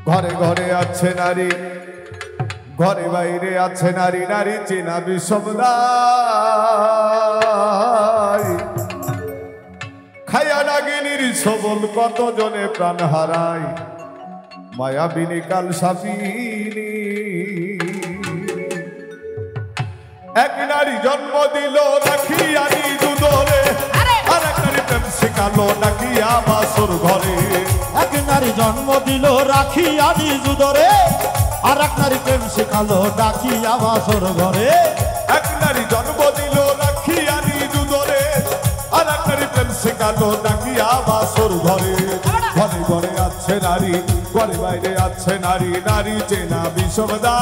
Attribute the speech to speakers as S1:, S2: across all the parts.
S1: ঘরে ঘরে আছে নারী, ঘরে বাইরে আছে নারী, নারী চেনা বিষমদায়। খায়া নাগিনীর সবল কত জনে প্রাণ হারায়, মায়াবিনী কাল সাপিনী। এক নারী জন্ম দিল রাখিয়া নিজ উদরে, আর এক নারী প্রেম শিখালো ডাকিয়া বাসর ঘরে।
S2: এক নারী জন্ম দিল রাখিয়া নিজ উদরে, আর এক নারী প্রেম শিখালো ডাকিয়া বাসর ঘরে।
S1: এক নারী জন্ম দিল রাখিয়া নিজ উদরে, আর এক নারী প্রেম শিখালো ডাকিয়া বাসর ঘরে। ঘরে ঘরে আছে নারী, ঘরে বাইরে আছে নারী, নারী চেনা বিষমদায়।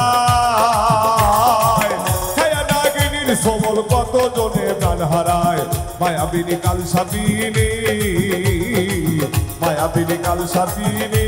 S1: খায়া নাগিনীর সবল কত জনে প্রাণ হারায়, মায়াবিনী কাল সাপিনী, মায়াবিনী কাল সাপিনী।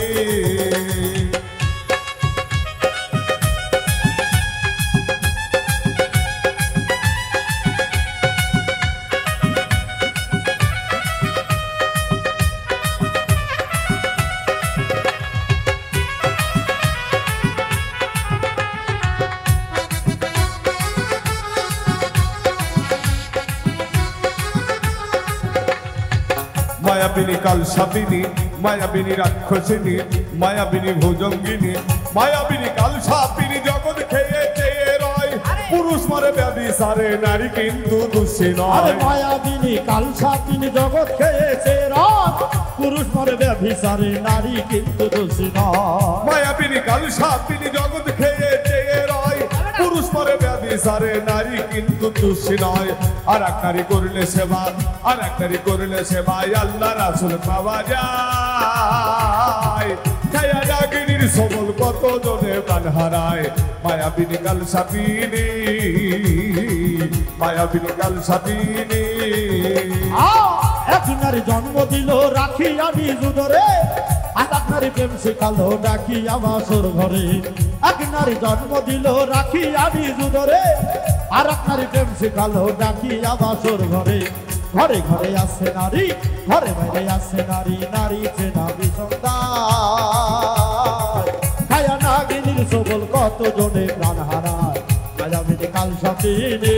S1: মায়াবিনী কাল সাপিনী, মায়াবিনী রাক্ষসিনী, মায়াবিনী ভুজঙ্গিনী, মায়াবিনী কাল সাপিনী জগৎ খেয়ে চেয়ে রয়। পুরুষ মারে ব্যভিচারে নারী কিন্তু দোষী নয়।
S2: মায়াবিনী কাল সাপিনী জগৎ খেয়েছে রয়, পুরুষ মারে ব্যভিচারে নারী কিন্তু দোষী নয়।
S1: মায়াবিনী কাল সাপিনী জগৎ খেয়ে চেয়ে রয়, পুরুষ মারে ব্যভিচারে নারী কিন্তু দোষী নয়। আর এক নারী করলে সেবা, আর এক নারী করলে সেবায় আল্লাহ রাসূল পাওয়া যায়। খায়া নাগিনীর সবল কত জনে প্রাণ হারায়, মায়াবিনী কাল সাপিনী, মায়াবিনী কাল সাপিনী।
S2: এক নারী জন্ম দিল রাখিয়া নিজ উদরে, আর এক নারী প্রেম শিখালো ডাকিয়া বাসর ঘরে। এক নারী জন্ম দিল রাখিয়া নিজ উদরে, আর এক নারী প্রেম শিখালো ডাকিয়া বাসর ঘরে। ঘরে ঘরে আছে নারী, ঘরে বাইরে আছে নারী, নারী চেনা বিষমদায়। খায়া নাগিনীর সবল কত জনে প্রাণ হারায়, মায়াবিনী কাল সাপিনী,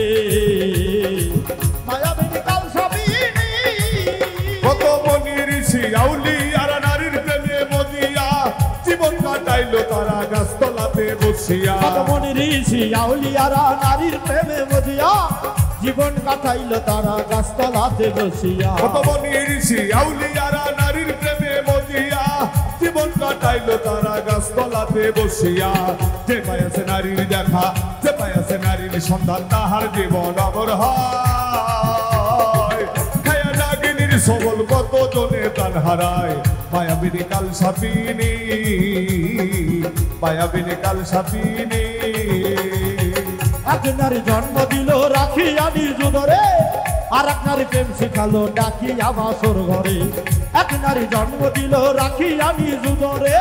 S2: মায়াবিনী কাল সাপিনী।
S1: কত মনি ঋষি আউলিয়ার নারীর প্রেমে মজিয়া, জীবন কাটাইলো তারা গাছতলাতে বসিয়া।
S2: কত মনি ঋষি আউলিয়ারা নারীর প্রেমে মজিয়া, জীবন কাটাইল তারা গাছতলাতে বসিয়া।
S1: কত মনি ঋষি আউলিয়ারা নারীর প্রেমে মজিয়া, জীবন কাটাইলো তারা গাছতলাতে বসিয়া। যে পাইয়াছে নারীর দেখা, যে পাইয়াছে নারীর সন্ধান, তাহার জীবন অমর হয়। খায়া নাগিনীর সবল কত জনে প্রাণ হারায়, মায়াবিনী কাল সাপিনী, মায়াবিনী কাল সাপিনী।
S2: এক নারী জন্ম দিল রাখিয়া নিজ উদরে, আর এক নারী প্রেম শিখালো ডাকিয়া বাসর ঘরে। এক নারী জন্ম দিল রাখিয়া নিজ উদরে,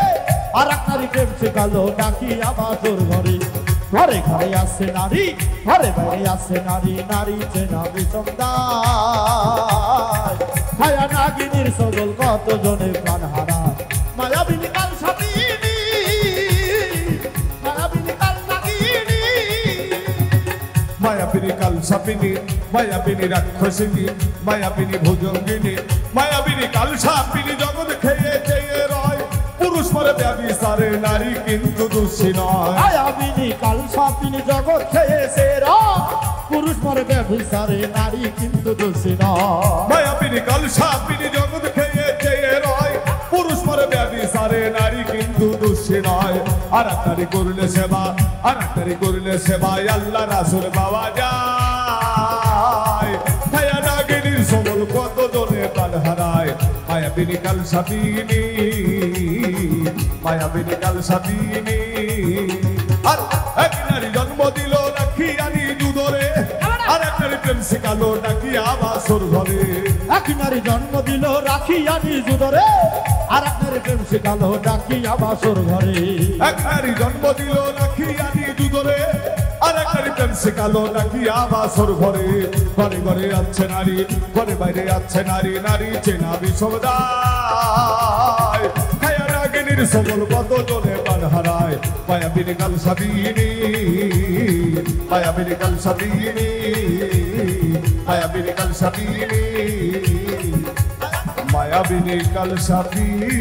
S2: আর এক নারী প্রেম শিখালো ডাকিয়া বাসর ঘরে। ঘরে ঘরে আছে নারী, ঘরে বাইরে আছে নারী, নারী চেনা বিষমদায়। খায়া নাগিনীর সবল কত জনে প্রাণ হারায়, মায়াবিনী কাল সাপিনী, মায়াবিনী কাল নাগিনী।
S1: মায়াবিনী কাল সাপিনী, মায়াবিনী রাক্ষসিনী, মায়াবিনী ভুজঙ্গিনী, মায়াবিনী কাল সাপিনী জগৎ খেয়ে চেয়ে রয়। পুরুষ মারে ব্যভিচারে নারী কিন্তু দোষী নয়।
S2: মায়াবিনী কাল সাপিনী জগৎ খেয়েছে রয়, পুরুষ মারে ব্যভিচারে নারী কিন্তু দোষী নয়।
S1: মায়াবিনী কাল সাপিনী জগৎ খেয়ে চেয়ে রয়, পুরুষ মারে ব্যভিচারে নারী কিন্তু দোষী নয়। আর এক নারী করলে সেবা, আর এক নারী করলে সেবায় আল্লাহ রাসূল পাওয়া যায়। খায়া নাগিনীর সবল কত জনে প্রাণ হারায়, মায়াবিনী কাল সাপিনী, মায়াবিনী কাল সাপিনী। আর এক নারী জন্ম দিল রাখিয়া নিজ উদরে, আর এক নারী প্রেম শিখালো ডাকিয়া বাসর ঘরে।
S2: এক নারী জন্ম দিল রাখিয়া নিজ উদরে, আর এক নারী প্রেম শিখালো ডাকিয়া বাসর ঘরে।
S1: এক নারী জন্ম দিল রাখিয়া নিজ উদরে, আর এক নারী প্রেম শিখালো ডাকিয়া বাসর ঘরে। ঘরে ঘরে আছে নারী, ঘরে বাইরে আছে নারী, নারী চেনা বিষমদায়। খায়া নাগিনীর সবল কত জনে হারায় মায়াবিনী কাল সাবিনী মায়াবিনী কাল সাবিনী মায়াবিনী কাল সাবিনী মায়াবিনী কাল সাবিনী